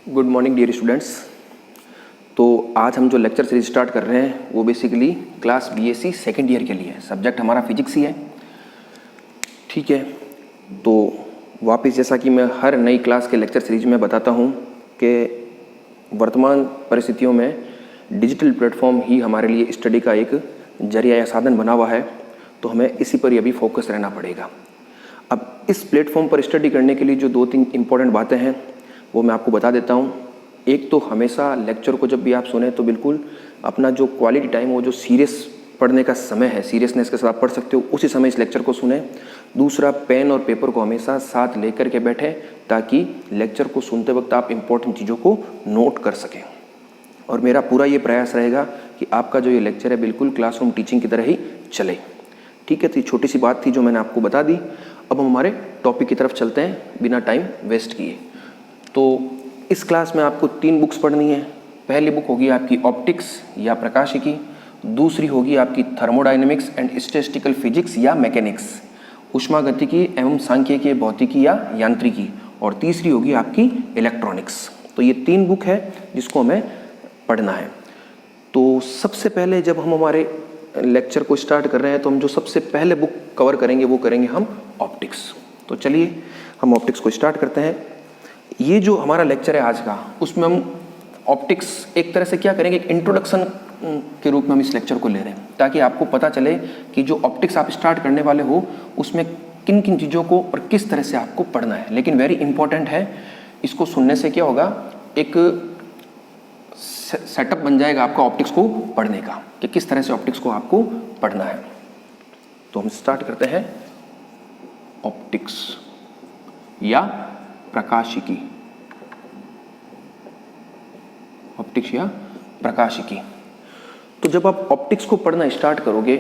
Good morning dear students. तो आज हम जो लेक्चर सीरीज स्टार्ट कर रहे हैं वो basically class BSc second year के लिए है। सब्जेक्ट हमारा फिजिक्स ही है, ठीक है। तो वापस जैसा कि मैं हर नई क्लास के लेक्चर सीरीज में बताता हूँ कि वर्तमान परिस्थितियों में डिजिटल प्लेटफॉर्म ही हमारे लिए स्टडी का एक जरिया या साधन बना हुआ है, तो हमें इसी पर ही अभी फोकस रहना पड़ेगा। अब इस प्लेटफॉर्म पर स्टडी करने के लिए जो 2-3 इम्पॉर्टेंट बातें हैं वो मैं आपको बता देता हूँ। एक तो हमेशा लेक्चर को जब भी आप सुने तो बिल्कुल अपना जो क्वालिटी टाइम, वो जो सीरियस पढ़ने का समय है, सीरियसनेस के साथ पढ़ सकते हो, उसी समय इस लेक्चर को सुने। दूसरा, पेन और पेपर को हमेशा साथ लेकर के बैठें ताकि लेक्चर को सुनते वक्त आप इम्पोर्टेंट चीज़ों को नोट कर सकें। और मेरा पूरा ये प्रयास रहेगा कि आपका जो ये लेक्चर है बिल्कुल क्लासरूम टीचिंग की तरह ही चले, ठीक है। तो ये छोटी सी बात थी जो मैंने आपको बता दी। अब हम हमारे टॉपिक की तरफ चलते हैं बिना टाइम वेस्ट किए। तो इस क्लास में आपको 3 बुक्स पढ़नी है। पहली बुक होगी आपकी ऑप्टिक्स या प्रकाशिकी, दूसरी होगी आपकी थर्मोडायनेमिक्स एंड स्टैटिस्टिकल फिजिक्स या मैकेनिक्स, ऊष्मागतिकी एवं सांख्यिकीय भौतिकी या यांत्रिकी, और तीसरी होगी आपकी इलेक्ट्रॉनिक्स। तो ये 3 बुक है जिसको हमें पढ़ना है। तो सबसे पहले जब हम हमारे लेक्चर को स्टार्ट कर रहे हैं तो हम जो सबसे पहले बुक कवर करेंगे वो करेंगे हम ऑप्टिक्स। तो चलिए हम ऑप्टिक्स को स्टार्ट करते हैं। ये जो हमारा लेक्चर है आज का, उसमें हम ऑप्टिक्स एक तरह से क्या करेंगे, एक इंट्रोडक्शन के रूप में हम इस लेक्चर को ले रहे हैं ताकि आपको पता चले कि जो ऑप्टिक्स आप स्टार्ट करने वाले हो उसमें किन किन चीज़ों को और किस तरह से आपको पढ़ना है। लेकिन वेरी इंपॉर्टेंट है, इसको सुनने से क्या होगा, एक सेटअप बन जाएगा आपका ऑप्टिक्स को पढ़ने का कि किस तरह से ऑप्टिक्स को आपको पढ़ना है। तो हम स्टार्ट करते हैं ऑप्टिक्स या प्रकाशिकी। ऑप्टिक्स या प्रकाशिकी। तो जब आप ऑप्टिक्स को पढ़ना स्टार्ट करोगे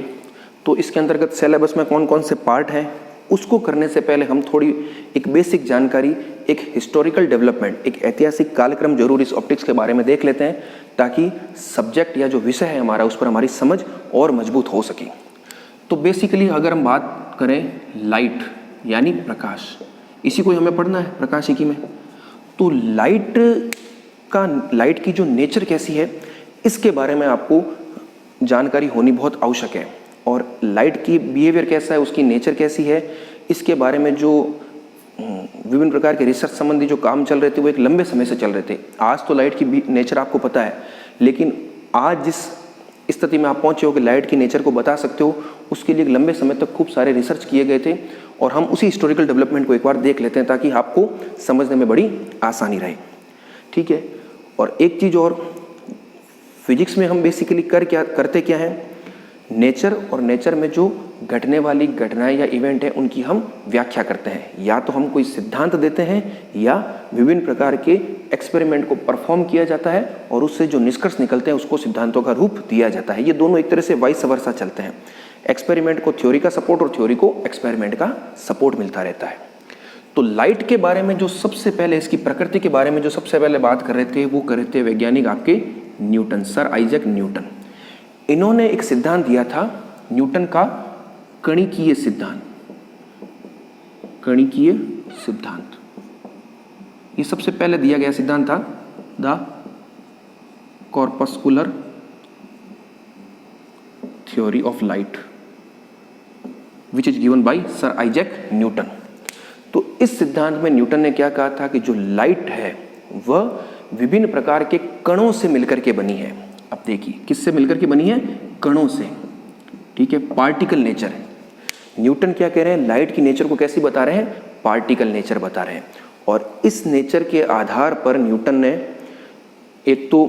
तो इसके अंतर्गत सिलेबस में कौन कौन से पार्ट हैं उसको करने से पहले हम थोड़ी एक बेसिक जानकारी, एक हिस्टोरिकल डेवलपमेंट, एक ऐतिहासिक कालक्रम जरूर इस ऑप्टिक्स के बारे में देख लेते हैं ताकि सब्जेक्ट या जो विषय है हमारा उस पर हमारी समझ और मजबूत हो सके। तो बेसिकली अगर हम बात करें लाइट यानी प्रकाश, इसी को हमें पढ़ना है प्रकाशिकी में। तो लाइट की जो नेचर कैसी है इसके बारे में आपको जानकारी होनी बहुत आवश्यक है, और लाइट की बिहेवियर कैसा है, उसकी नेचर कैसी है, इसके बारे में जो विभिन्न प्रकार के रिसर्च संबंधी जो काम चल रहे थे वो एक लंबे समय से चल रहे थे। आज तो लाइट की नेचर आपको पता है, लेकिन आज जिस स्थिति में आप पहुंचे हो कि लाइट की नेचर को बता सकते हो, उसके लिए एक लंबे समय तक खूब सारे रिसर्च किए गए थे। और हम उसी हिस्टोरिकल डेवलपमेंट को एक बार देख लेते हैं ताकि आपको समझने में बड़ी आसानी रहे, ठीक है। और एक चीज़ और, फिजिक्स में हम बेसिकली करते क्या है, नेचर और नेचर में जो घटने वाली घटनाएं या इवेंट है उनकी हम व्याख्या करते हैं। या तो हम कोई सिद्धांत देते हैं या विभिन्न प्रकार के एक्सपेरिमेंट को परफॉर्म किया जाता है और उससे जो निष्कर्ष निकलते हैं उसको सिद्धांतों का रूप दिया जाता है। ये दोनों एक तरह से वाइस वर्सा चलते हैं। एक्सपेरिमेंट को थ्योरी का सपोर्ट और थ्योरी को एक्सपेरिमेंट का सपोर्ट मिलता रहता है। तो लाइट के बारे में जो सबसे पहले, इसकी प्रकृति के बारे में जो सबसे पहले बात कर रहे थे वो कर रहे थे वैज्ञानिक आपके न्यूटन, सर आइजैक न्यूटन। इन्होंने एक सिद्धांत दिया था न्यूटन का कणिकीय सिद्धांत। कणिकीय सिद्धांत ये सबसे पहले दिया गया सिद्धांत था, the corpuscular theory of light which is given by sir Isaac Newton. तो इस सिद्धांत में न्यूटन ने क्या कहा था कि जो लाइट है वह विभिन्न प्रकार के कणों से मिलकर के बनी है। अब देखिए किससे मिलकर के बनी है, कणों से, ठीक है, पार्टिकल नेचर है। न्यूटन क्या कह रहे हैं, लाइट की नेचर को कैसी बता रहे हैं, पार्टिकल नेचर बता रहे हैं। और इस नेचर के आधार पर न्यूटन ने एक तो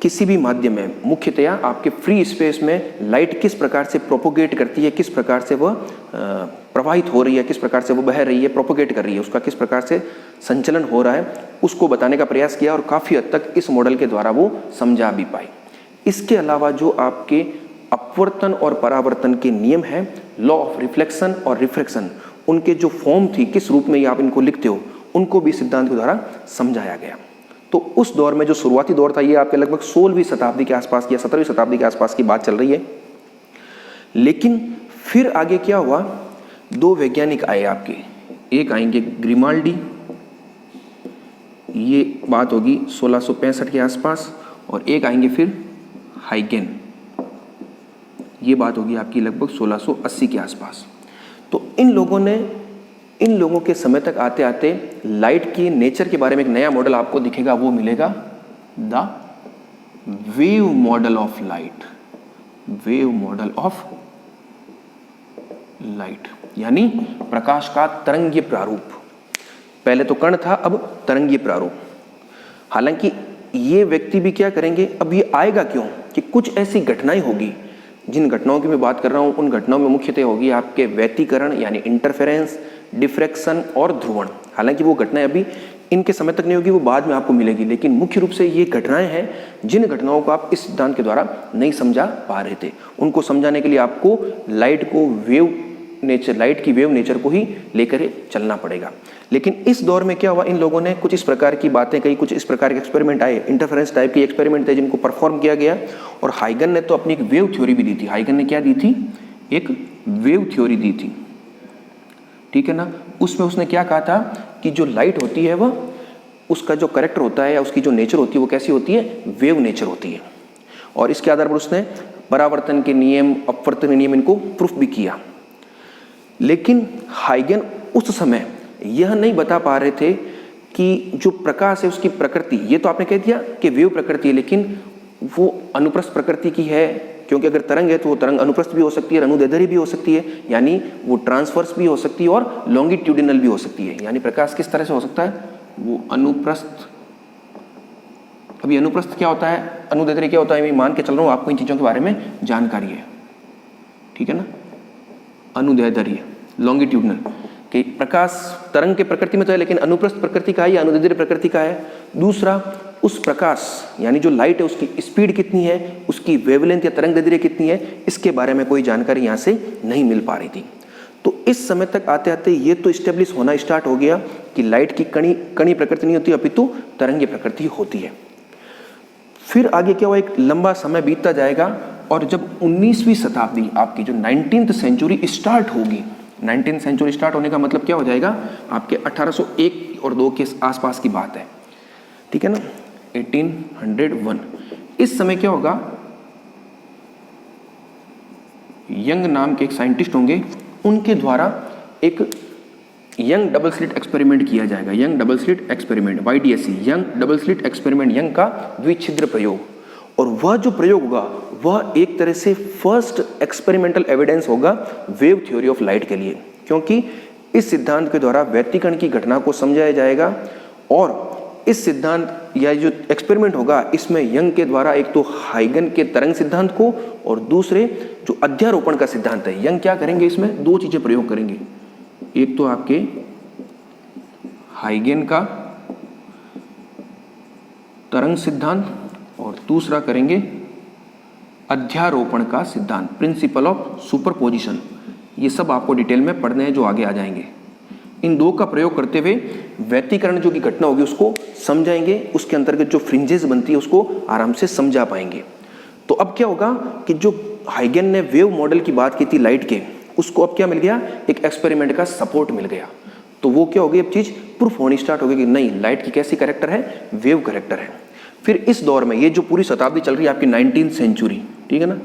किसी भी माध्यम में, मुख्यतया आपके फ्री स्पेस में लाइट किस प्रकार से प्रोपोगेट करती है, किस प्रकार से वह प्रवाहित हो रही है, किस प्रकार से वो बह रही है, प्रोपोगेट कर रही है, उसका किस प्रकार से संचलन हो रहा है, उसको बताने का प्रयास किया और काफ़ी हद तक इस मॉडल के द्वारा वो समझा भी पाए। इसके अलावा जो आपके अपवर्तन और परावर्तन के नियम हैं, लॉ ऑफ रिफ्लेक्शन और रिफ्रैक्शन, उनके जो फॉर्म थी, किस रूप में आप इनको लिखते हो, उनको भी सिद्धांत के द्वारा समझाया गया। तो उस दौर में जो शुरुआती दौर था ये आपके लगभग 16वीं शताब्दी के आसपास या 17वीं शताब्दी के आसपास की बात चल रही है। लेकिन फिर आगे क्या हुआ, 2 वैज्ञानिक आए आपके, एक आएंगे ग्रिमाल्डी ये बात होगी 1665 के आसपास, और एक आएंगे फिर हाइगन, ये बात होगी आपकी लगभग 1680 के आसपास। तो इन लोगों के समय तक आते आते लाइट की नेचर के बारे में एक नया मॉडल आपको दिखेगा, वो मिलेगा the wave model of light, wave model of light, यानी प्रकाश का तरंगीय प्रारूप। पहले तो कण था, अब तरंगीय प्रारूप। हालांकि ये व्यक्ति भी क्या करेंगे, अब ये आएगा क्यों कि कुछ ऐसी घटनाएं होगी, जिन घटनाओं की मैं बात कर रहा हूं उन घटनाओं में मुख्यतः होगी आपके व्यतिकरण यानी इंटरफेरेंस, डिफ्रैक्शन और ध्रुवण। हालांकि वो घटनाएं अभी इनके समय तक नहीं होगी, वो बाद में आपको मिलेगी, लेकिन मुख्य रूप से ये घटनाएं हैं जिन घटनाओं को आप इस सिद्धांत के द्वारा नहीं समझा पा रहे थे। उनको समझाने के लिए आपको लाइट की वेव नेचर को ही लेकर चलना पड़ेगा। लेकिन इस दौर में क्या हुआ, इन लोगों ने कुछ इस प्रकार की बातें कही, कुछ इस प्रकार के एक्सपेरिमेंट आए, इंटरफेरेंस टाइप के एक्सपेरिमेंट थे जिनको परफॉर्म किया गया। और हाइगन ने तो अपनी एक वेव थ्योरी भी दी थी। हाइगन ने क्या दी थी, एक वेव थ्योरी दी थी, ठीक है ना। उसमें उसने क्या कहा था कि जो लाइट होती है वह, उसका जो कैरेक्टर होता है या उसकी जो नेचर होती है वो कैसी होती है, वेव नेचर होती है। और इसके आधार पर उसने परावर्तन के नियम, अपवर्तन के नियम इनको प्रूफ भी किया। लेकिन हाइगन उस समय यह नहीं बता पा रहे थे कि जो प्रकाश है उसकी प्रकृति, ये तो आपने कह दिया कि वेव प्रकृति है, लेकिन वो अनुप्रस्थ प्रकृति की है, क्योंकि अगर तरंग है तो वो तरंग अनुप्रस्थ भी हो सकती है, अनुदैर्ध्य भी हो सकती है, यानी वो ट्रांसवर्स भी हो सकती है और लॉन्गिट्यूडिनल भी हो सकती है। यानी प्रकाश किस तरह से हो सकता है, वो अनुप्रस्थ। अभी अनुप्रस्थ क्या होता है, अनुदैर्ध्य क्या होता है, मैं मान के चल रहा हूँ आपको इन चीज़ों के बारे में जानकारी है, ठीक है ना। अनुदैर्ध्य, लॉन्गिट्यूडिनल कि प्रकाश तरंग के प्रकृति में तो है, लेकिन अनुप्रस्थ प्रकृति का है या अनुदैर्ध्य प्रकृति का है। दूसरा, उस प्रकाश यानी जो लाइट है उसकी स्पीड कितनी है, उसकी वेवलेंथ या तरंगदैर्ध्य कितनी है, इसके बारे में कोई जानकारी यहाँ से नहीं मिल पा रही थी। तो इस समय तक आते आते ये तो स्टेब्लिश होना स्टार्ट हो गया कि लाइट की कणी प्रकृति नहीं होती, अपितु तरंगीय प्रकृति होती है। फिर आगे क्या हुआ, एक लंबा समय बीतता जाएगा, और जब 19वीं शताब्दी आपकी जो 19th सेंचुरी स्टार्ट होगी, 19th सेंचुरी स्टार्ट होने का मतलब क्या हो जाएगा, आपके 1801 और 2 के आसपास की बात है, ठीक है ना, 1801। इस समय क्या होगा, यंग नाम के एक साइंटिस्ट होंगे, उनके द्वारा एक यंग डबल स्लिट एक्सपेरिमेंट किया जाएगा। Young double slit experiment, YDSE, young double slit experiment, young का द्विछिद्र प्रयोग। और वह जो प्रयोग होगा वह एक तरह से फर्स्ट एक्सपेरिमेंटल एविडेंस होगा वेव थ्योरी ऑफ लाइट के लिए, क्योंकि इस सिद्धांत के द्वारा व्यतिकरण की घटना को समझाया जाएगा। और इस सिद्धांत या जो एक्सपेरिमेंट होगा इसमें यंग के द्वारा एक तो हाइगन के तरंग सिद्धांत को, और दूसरे जो अध्यारोपण का सिद्धांत है, यंग क्या करेंगे, इसमें दो चीजें प्रयोग करेंगे। एक तो आपके हाइगन का तरंग सिद्धांत, और दूसरा करेंगे अध्यारोपण का सिद्धांत, प्रिंसिपल ऑफ सुपरपोजिशन। ये सब आपको डिटेल में पढ़ने हैं जो आगे आ जाएंगे। इन दो का प्रयोग करते हुए व्यतिकरण जो की घटना होगी उसको समझाएंगे, उसके अंतर्गत जो फ्रिंजेस बनती है उसको आराम से समझा पाएंगे। तो अब क्या होगा कि जो हाइगन ने वेव मॉडल की बात की थी लाइट के, उसको अब क्या मिल गया, एक एक्सपेरिमेंट का सपोर्ट मिल गया। तो वो क्या होगी, अब चीज प्रूफ होनी स्टार्ट होगी कि नहीं, लाइट की कैसी कैरेक्टर है, वेव कैरेक्टर है। फिर इस दौर में ये जो पूरी शताब्दी चल रही है आपकी 19th सेंचुरी, ठीक है ना,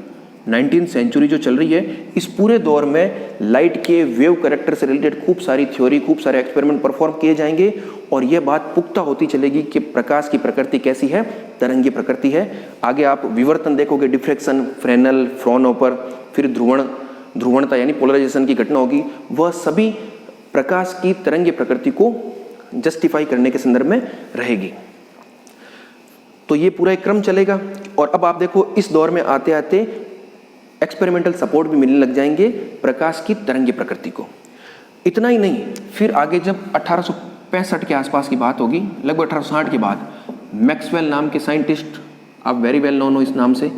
19th सेंचुरी जो चल रही है, इस पूरे दौर में लाइट के वेव कैरेक्टर से रिलेटेड खूब सारी थ्योरी, खूब सारे एक्सपेरिमेंट परफॉर्म किए जाएंगे, और यह बात पुख्ता होती चलेगी कि प्रकाश की प्रकृति कैसी है, तरंगीय प्रकृति है। आगे आप विवर्तन देखोगे, डिफ्रैक्शन, फ्रेनल, फ्रॉनहोफर, फिर ध्रुवणता यानी पोलराइजेशन की घटना होगी, वह सभी प्रकाश की तरंगीय प्रकृति को जस्टिफाई करने के संदर्भ में रहेगी। तो ये पूरा एक क्रम चलेगा। और अब आप देखो इस दौर में आते आते एक्सपेरिमेंटल सपोर्ट भी मिलने लग जाएंगे प्रकाश की तरंगीय प्रकृति को। इतना ही नहीं, फिर आगे जब 1865 के आसपास की बात होगी, लगभग 1860 के बाद, मैक्सवेल नाम के साइंटिस्ट, आप वेरी वेल नोन हो इस नाम से,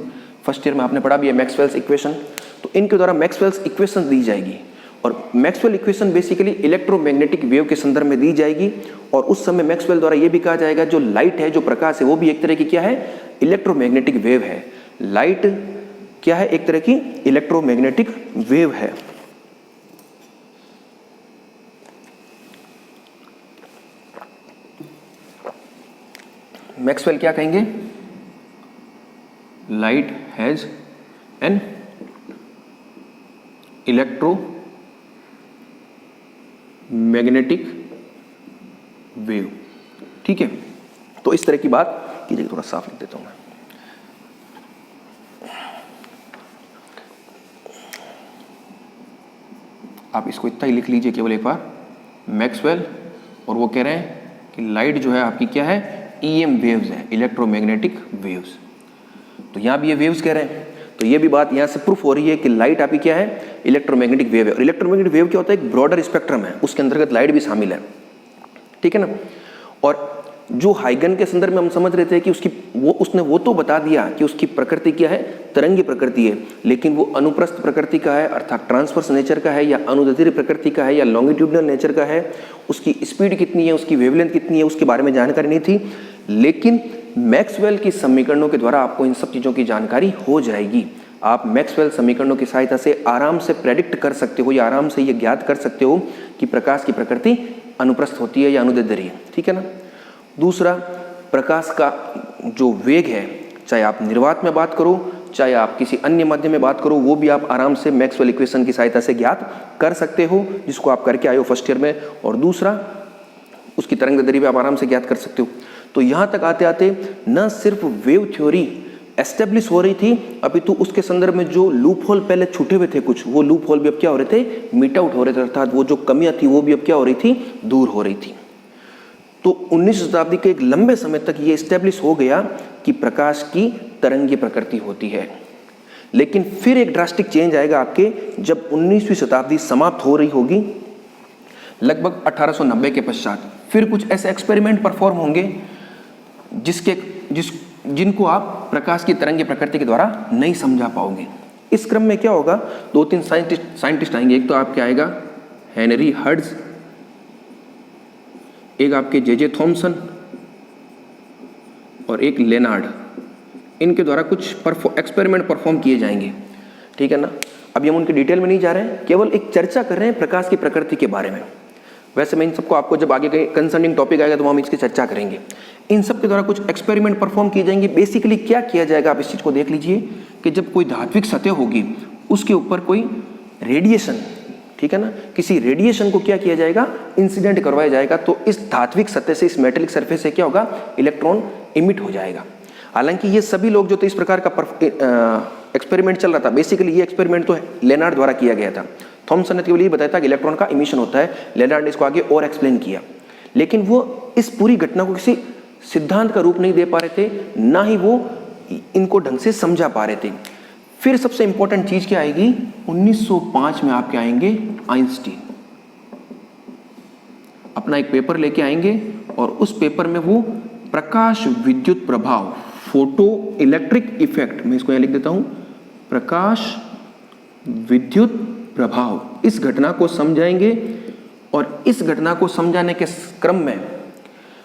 फर्स्ट ईयर में आपने पढ़ा भी है मैक्सवेल्स इक्वेशन। तो इनके द्वारा मैक्सवेल्स इक्वेशन दी जाएगी, और Maxwell equation basically electromagnetic wave के संदर्भ में दी जाएगी। और उस समय मैक्सवेल द्वारा ये भी कहा जाएगा जो लाइट है, जो प्रकाश है, वो भी एक तरह की क्या है, इलेक्ट्रोमैग्नेटिक वेव है। लाइट क्या है, एक तरह की इलेक्ट्रोमैग्नेटिक वेव है। मैक्सवेल क्या कहेंगे, light has an electromagnetic wave. ठीक है, तो इस तरह की बात कीजिए। थोड़ा साफ लिख देता हूं मैं। आप इसको इतना ही लिख लीजिए केवल एक बार, मैक्सवेल, और वो कह रहे हैं कि लाइट जो है आपकी क्या है, ईएम वेव्स है, इलेक्ट्रोमैग्नेटिक वेव्स। तो यहाँ भी ये वेव्स कह रहे हैं, तो ये भी बात यहाँ से प्रूफ हो रही है कि लाइट आपकी क्या है, इलेक्ट्रोमैग्नेटिक वेव है। और इलेक्ट्रोमैग्नेटिक वेव क्या होता है, एक ब्रॉडर स्पेक्ट्रम है, उसके अंतर्गत लाइट भी शामिल है। ठीक है ना। और जो हाइगन के संदर्भ में हम समझ रहे थे कि उसने वो तो बता दिया कि उसकी प्रकृति क्या है, तरंगी प्रकृति है, लेकिन वो अनुप्रस्थ प्रकृति का है अर्थात ट्रांसवर्स नेचर का है, या अनुदैर्ध्य प्रकृति का है, या लॉन्गिट्यूडनल नेचर का है, उसकी स्पीड कितनी है, उसकी वेवलेंथ कितनी है, उसके बारे में जानकारी नहीं थी। लेकिन मैक्सवेल की समीकरणों के द्वारा आपको इन सब चीज़ों की जानकारी हो जाएगी। आप मैक्सवेल समीकरणों की सहायता से आराम से प्रेडिक्ट कर सकते हो, या आराम से ये ज्ञात कर सकते हो कि प्रकाश की प्रकृति अनुप्रस्थ होती है या अनुदैर्ध्य है। ठीक है ना। दूसरा, प्रकाश का जो वेग है, चाहे आप निर्वात में बात करो, चाहे आप किसी अन्य माध्यम में बात करो, वो भी आप आराम से मैक्सवेल इक्वेशन की सहायता से ज्ञात कर सकते हो, जिसको आप करके आए हो फर्स्ट ईयर में। और दूसरा, उसकी तरंगदैर्ध्य भी आप आराम से ज्ञात कर सकते हो। तो यहाँ तक आते आते न सिर्फ वेव थ्योरी एस्टेब्लिश हो रही थी, अपितु उसके संदर्भ में जो लूप होल पहले छूटे हुए थे कुछ, वो लूप होल भी अब क्या हो रहे थे, मीट आउट हो रहे थे, अर्थात वो जो कमियां थी वो भी अब क्या हो रही थी, दूर हो रही थी। तो 19वीं शताब्दी के एक लंबे समय तक ये एस्टेब्लिश हो गया कि प्रकाश की तरंगी प्रकृति होती है। लेकिन फिर एक ड्रास्टिक चेंज आएगा आपके, जब 19वीं शताब्दी समाप्त हो रही होगी, लगभग 1890 के पश्चात फिर कुछ ऐसे एक्सपेरिमेंट परफॉर्म होंगे जिनको आप प्रकाश की तरंगी प्रकृति के द्वारा नहीं समझा पाओगे। इस क्रम में क्या होगा, 2-3 साइंटिस्ट आएंगे। एक तो आपके आएगा हेनरी हर्ट्ज, एक आपके जे थॉमसन, और एक लेनार्ड। इनके द्वारा कुछ एक्सपेरिमेंट परफॉर्म किए जाएंगे। ठीक है ना। अभी हम उनके डिटेल में नहीं जा रहे हैं, केवल एक चर्चा कर रहे हैं प्रकाश की प्रकृति के बारे में। वैसे मैं इन सबको आपको जब आगे कंसर्निंग टॉपिक आएगा तो हम इसकी चर्चा करेंगे। इन सब के द्वारा कुछ एक्सपेरिमेंट परफॉर्म किए जाएंगे। बेसिकली क्या किया जाएगा, आप इस चीज़ को देख लीजिए कि जब कोई धात्विक सतह होगी, उसके ऊपर कोई रेडिएशन, ठीक है ना, किसी रेडिएशन को क्या किया जाएगा, इंसिडेंट करवाया जाएगा। तो इस धात्विक सतह से, इस मेटेलिक सरफेस से क्या होगा, इलेक्ट्रॉन इमिट हो जाएगा। हालांकि ये सभी लोग जो थे, इस प्रकार का एक्सपेरिमेंट चल रहा था। बेसिकली ये एक्सपेरिमेंट तो लेनार्ड द्वारा किया गया था। थॉमसन ने केवल ये बताया था कि इलेक्ट्रॉन का इमिशन होता है, लेनार्ड ने इसको आगे और एक्सप्लेन किया। लेकिन वो इस पूरी घटना को किसी सिद्धांत का रूप नहीं दे पा रहे थे, ना ही वो इनको ढंग से समझा पा रहे थे। फिर सबसे इंपॉर्टेंट चीज क्या आएगी, 1905 में आपके आएंगे आइंस्टीन। अपना एक पेपर लेके आएंगे और उस पेपर में वो प्रकाश विद्युत प्रभाव, फोटो इलेक्ट्रिक इफेक्ट, मैं इसको यहां लिख देता हूं, प्रकाश विद्युत प्रभाव, इस घटना को समझाएंगे। और इस घटना को समझाने के क्रम में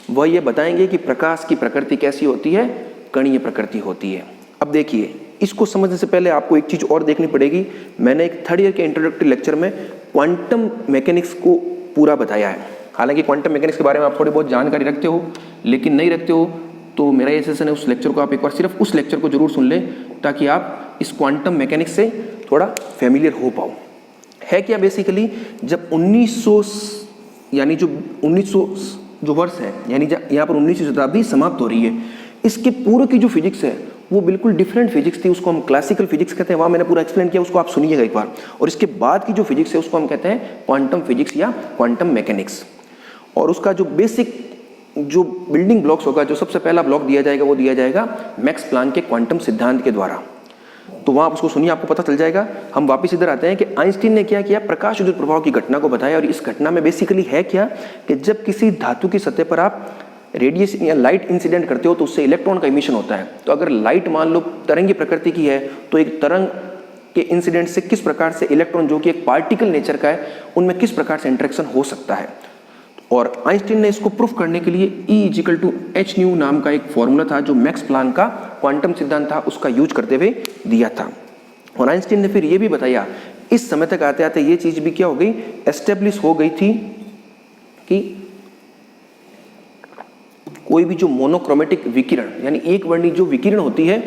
वह ये बताएंगे कि प्रकाश की प्रकृति कैसी होती है, कणीय प्रकृति होती है। अब देखिए, इसको समझने से पहले आपको एक चीज और देखनी पड़ेगी। मैंने एक 3rd ईयर के इंट्रोडक्टरी लेक्चर में क्वांटम मैकेनिक्स को पूरा बताया है। हालांकि क्वांटम मैकेनिक्स के बारे में आप थोड़ी बहुत जानकारी रखते हो, लेकिन नहीं रखते हो तो मेरा ये सेशन है, उस लेक्चर को आप एक बार सिर्फ उस लेक्चर को जरूर सुन लें, ताकि आप इस क्वांटम मैकेनिक्स से थोड़ा फेमिलियर हो पाओ। है क्या, बेसिकली जब 1900 यानी जो 1900 जो वर्ष है, यानी यहाँ पर 19वीं शताब्दी समाप्त हो रही है, इसके पूर्व की जो फिजिक्स है वो बिल्कुल डिफरेंट फिजिक्स थी। उसको हम क्लासिकल फिजिक्स कहते हैं, वहाँ मैंने पूरा एक्सप्लेन किया, उसको आप सुनिएगा एक बार। और इसके बाद की जो फिजिक्स है उसको हम कहते हैं क्वांटम फिजिक्स या क्वांटम मैकेनिक्स। और उसका जो बेसिक जो बिल्डिंग ब्लॉक्स होगा, जो सबसे पहला ब्लॉक दिया जाएगा, वो दिया जाएगा मैक्स प्लांक के क्वांटम सिद्धांत के द्वारा। तो वहाँ आप उसको सुनिए, आपको पता चल जाएगा। हम वापस इधर आते हैं कि आइंस्टीन ने क्या किया, प्रकाश विद्युत प्रभाव की घटना को बताया। और इस घटना में बेसिकली है क्या कि जब किसी धातु की सतह पर आप रेडिएशन या लाइट इंसिडेंट करते हो तो उससे इलेक्ट्रॉन का इमिशन होता है। तो अगर लाइट मान लो तरंगी प्रकृति की है, तो एक तरंग के इंसिडेंट से किस प्रकार से इलेक्ट्रॉन, जो कि एक पार्टिकल नेचर का है, उनमें किस प्रकार से इंटरेक्शन हो सकता है। और आइंस्टीन ने इसको प्रूफ करने के लिए E=hν नाम का एक फॉर्मूला था, जो मैक्स प्लांक का क्वांटम सिद्धांत था, उसका यूज करते हुए दिया था। और आइंस्टीन ने फिर ये भी बताया, इस समय तक आते आते ये चीज भी क्या हो गई, एस्टेब्लिश हो गई थी कि कोई भी जो मोनोक्रोमेटिक विकिरण यानी एक वर्णी जो विकिरण होती है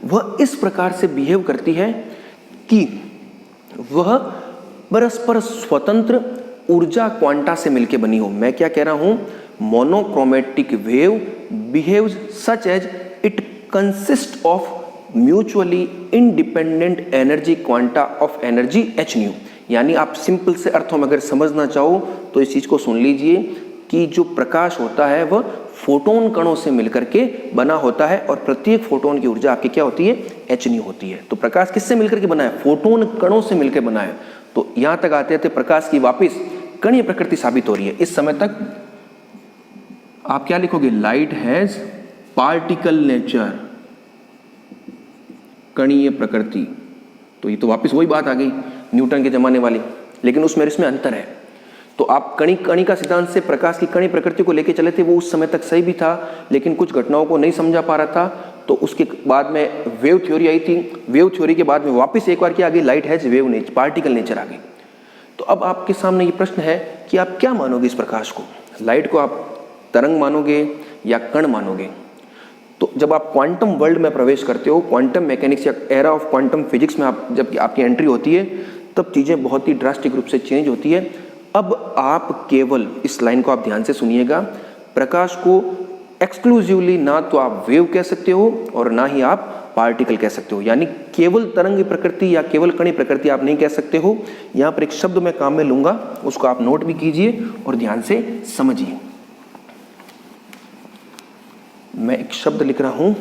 वह इस प्रकार से बिहेव करती है कि वह परस्पर स्वतंत्र ऊर्जा क्वांटा से मिलकर बनी हो। मैं क्या कह रहा हूं, monochromatic wave behaves such as it consist of mutually independent energy quanta of energy h nu. यानी आप सिंपल से अर्थों में अगर समझना चाहो तो इस चीज को सुन लीजिए कि जो प्रकाश होता है वह फोटोन कणों से मिलकर के बना होता है और प्रत्येक फोटोन की ऊर्जा आपकी क्या होती है, h न्यू होती है। तो प्रकाश किससे मिलकर के बना है, फोटोन कणों से मिलकर बना है। तो यहां तक आते आते प्रकाश की वापिस कणीय प्रकृति साबित हो रही है। इस समय तक आप क्या लिखोगे, लाइट हैज पार्टिकल नेचर, कणीय प्रकृति। तो ये तो वापस वही बात आ गई न्यूटन के जमाने वाली, लेकिन उसमें इसमें अंतर है। तो आप कणी का सिद्धांत से प्रकाश की कणीय प्रकृति को लेके चले थे, वो उस समय तक सही भी था, लेकिन कुछ घटनाओं को नहीं समझा पा रहा था। तो उसके बाद में वेव थ्योरी आई थी। वेव थ्योरी के बाद में वापस एक बार क्या आ गई, light has wave nature, particle nature आ गई। तो अब आपके सामने ये प्रश्न है कि आप क्या मानोगे इस प्रकाश को, लाइट को आप तरंग मानोगे या कण मानोगे। तो जब आप क्वांटम वर्ल्ड में प्रवेश करते हो, क्वांटम मैकेनिक्स या एरा ऑफ क्वांटम फिजिक्स में आप जब आपकी एंट्री होती है, तब चीज़ें बहुत ही ड्रास्टिक रूप से चेंज होती है। अब आप केवल इस लाइन को आप ध्यान से सुनिएगा, प्रकाश को एक्सक्लूसिवली ना तो आप वेव कह सकते हो और ना ही आप पार्टिकल कह सकते हो। यानी केवल तरंग प्रकृति या केवल कणीय प्रकृति आप नहीं कह सकते हो। यहाँ पर एक शब्द मैं काम में लूंगा, उसको आप नोट भी कीजिए और ध्यान से समझिए। मैं एक शब्द लिख रहा हूं,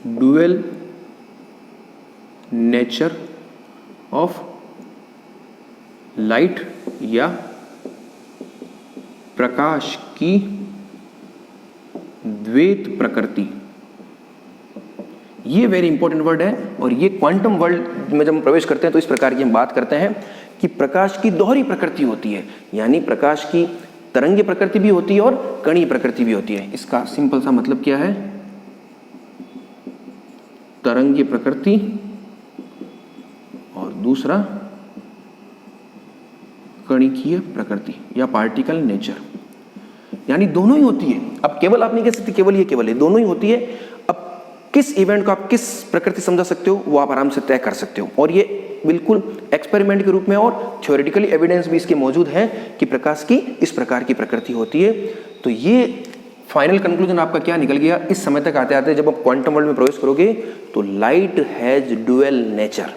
ड्यूअल नेचर ऑफ लाइट या प्रकाश की द्वैत प्रकृति। ये वेरी इंपॉर्टेंट वर्ड है और ये क्वांटम वर्ल्ड में जब हम प्रवेश करते हैं तो इस प्रकार की हम बात करते हैं कि प्रकाश की दोहरी प्रकृति होती है। यानी प्रकाश की तरंगीय प्रकृति भी होती है और कणीय प्रकृति भी होती है। इसका सिंपल सा मतलब क्या है, तरंगीय प्रकृति और दूसरा कणिकीय प्रकृति या पार्टिकल नेचर। यानी दोनों ही होती है। अब केवल आप नहीं कह सकते केवल ये केवल है, दोनों ही होती है। अब किस इवेंट को आप किस प्रकृति समझा सकते हो वो आप आराम से तय कर सकते हो, और ये बिल्कुल एक्सपेरिमेंट के रूप में और थ्योरेटिकली एविडेंस भी इसके मौजूद है कि प्रकाश की इस प्रकार की प्रकृति होती है। तो ये फाइनल कंक्लूजन आपका क्या निकल गया, इस समय तक आते आते जब आप क्वांटम वर्ल्ड में प्रवेश करोगे तो लाइट हैज ड्यूअल नेचर।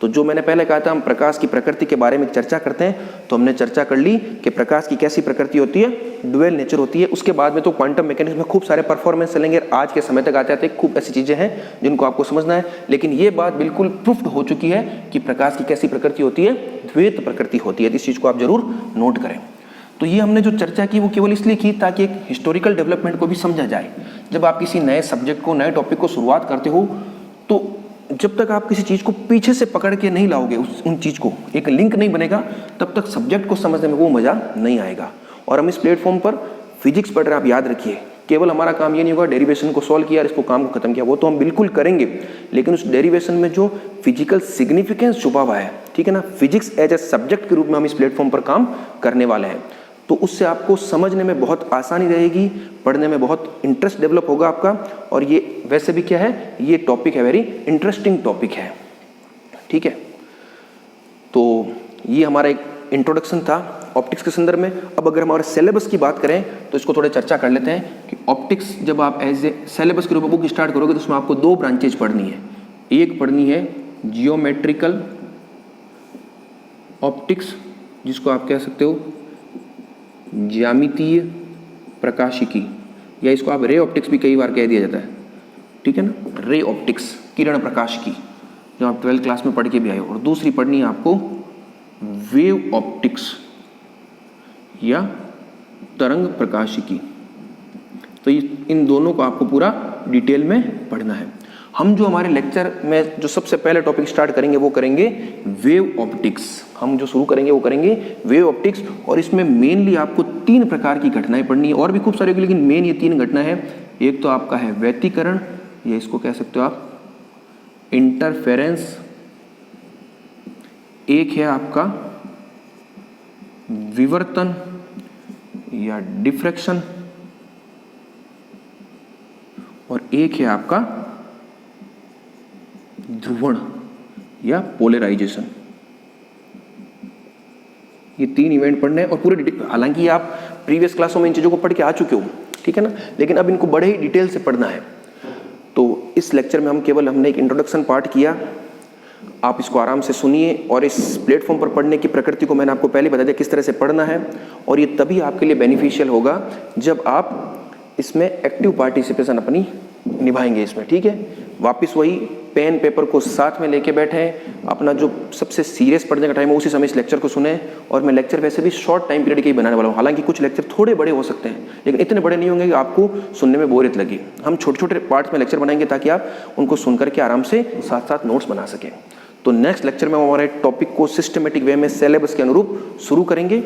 तो जो मैंने पहले कहा था हम प्रकाश की प्रकृति के बारे में चर्चा करते हैं, तो हमने चर्चा कर ली कि प्रकाश की कैसी प्रकृति होती है, ड्यूअल नेचर होती है। उसके बाद में तो क्वांटम मैकेनिक्स में खूब सारे परफॉर्मेंस चलेंगे। आज के समय तक आते आते खूब ऐसी चीजें हैं जिनको आपको समझना है, लेकिन ये बात बिल्कुल प्रूफ्ड हो चुकी है कि प्रकाश की कैसी प्रकृति होती है, द्वैत प्रकृति होती है। इस चीज को आप जरूर नोट करें। तो ये हमने जो चर्चा की वो केवल इसलिए की ताकि एक हिस्टोरिकल डेवलपमेंट को भी समझा जाए। जब आप किसी नए सब्जेक्ट को, नए टॉपिक को शुरुआत करते हो, तो जब तक आप किसी चीज को पीछे से पकड़ के नहीं लाओगे, उन चीज को एक लिंक नहीं बनेगा, तब तक सब्जेक्ट को समझने में वो मजा नहीं आएगा। और हम इस प्लेटफॉर्म पर फिजिक्स पढ़ रहे हैं, आप याद रखिए, केवल हमारा काम ये नहीं होगा डेरिवेशन को सॉल्व किया और इसको काम को खत्म किया, वो तो हम बिल्कुल करेंगे, लेकिन उस डेरिवेशन में जो फिजिकल सिग्निफिकेंस छुपा हुआ है, ठीक है ना, फिजिक्स एज ए सब्जेक्ट के रूप में हम इस प्लेटफॉर्म पर काम करने वाले हैं। तो उससे आपको समझने में बहुत आसानी रहेगी, पढ़ने में बहुत इंटरेस्ट डेवलप होगा आपका। और ये वैसे भी क्या है, ये टॉपिक है वेरी इंटरेस्टिंग टॉपिक है, ठीक है। तो ये हमारा एक इंट्रोडक्शन था ऑप्टिक्स के संदर्भ में। अब अगर हमारे सिलेबस की बात करें तो इसको थोड़े चर्चा कर लेते हैं कि ऑप्टिक्स जब आप एज ए सिलेबस के रूप में बुक स्टार्ट करोगे तो उसमें आपको दो ब्रांचेज पढ़नी है। एक पढ़नी है जियोमेट्रिकल ऑप्टिक्स, जिसको आप कह सकते हो ज्यामितीय प्रकाशिकी, या इसको आप रे ऑप्टिक्स भी कई बार कह दिया जाता है, ठीक है ना, रे ऑप्टिक्स, किरण प्रकाशिकी, जो आप 12th क्लास में पढ़ के भी आए हो। और दूसरी पढ़नी है आपको वेव ऑप्टिक्स या तरंग प्रकाशिकी। तो इन दोनों को आपको पूरा डिटेल में पढ़ना है। हम जो हमारे लेक्चर में जो सबसे पहले टॉपिक स्टार्ट करेंगे वो करेंगे वेव ऑप्टिक्स। हम जो शुरू करेंगे वो करेंगे वेव ऑप्टिक्स, और इसमें मेनली आपको 3 प्रकार की घटनाएं पढ़नी है, और भी खूब सारी होगी, लेकिन मेन ये 3 घटना है। एक तो आपका है व्यतिकरण, या इसको कह सकते हो आप इंटरफेरेंस। एक है आपका विवर्तन, या डिफ्रैक्शन, और एक है आपका ध्रुवण या पोलराइजेशन। ये 3 इवेंट पढ़ने हैं और पूरे डिटेल, हालांकि आप प्रीवियस क्लासों में इन चीज़ों को पढ़ के आ चुके हो, ठीक है ना, लेकिन अब इनको बड़े ही डिटेल से पढ़ना है। तो इस लेक्चर में हमने एक इंट्रोडक्शन पार्ट किया, आप इसको आराम से सुनिए, और इस प्लेटफॉर्म पर पढ़ने की प्रकृति को मैंने आपको पहले बता दिया किस तरह से पढ़ना है, और ये तभी आपके लिए बेनिफिशियल होगा जब आप इसमें एक्टिव पार्टिसिपेशन अपनी निभाएंगे इसमें, ठीक है। वापस वही पेन पेपर को साथ में लेके बैठे, अपना जो सबसे सीरियस पढ़ने का टाइम है उसी समय इस लेक्चर को सुने, और मैं लेक्चर वैसे भी शॉर्ट टाइम पीरियड के ही बनाने वाला हूँ। हालांकि कुछ लेक्चर थोड़े बड़े हो सकते हैं, लेकिन इतने बड़े नहीं होंगे कि आपको सुनने में बोरियत लगे। हम छोटे छोटे पार्ट्स में लेक्चर बनाएंगे ताकि आप उनको सुन करके आराम से साथ साथ नोट्स बना सकें। तो नेक्स्ट लेक्चर में हम हमारे टॉपिक को सिस्टमेटिक वे में सिलेबस के अनुरूप शुरू करेंगे।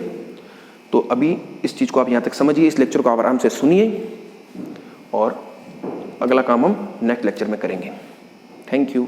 तो अभी इस चीज़ को आप यहाँ तक समझिए, इस लेक्चर को आप आराम से सुनिए, और अगला काम हम नेक्स्ट लेक्चर में करेंगे। Thank you.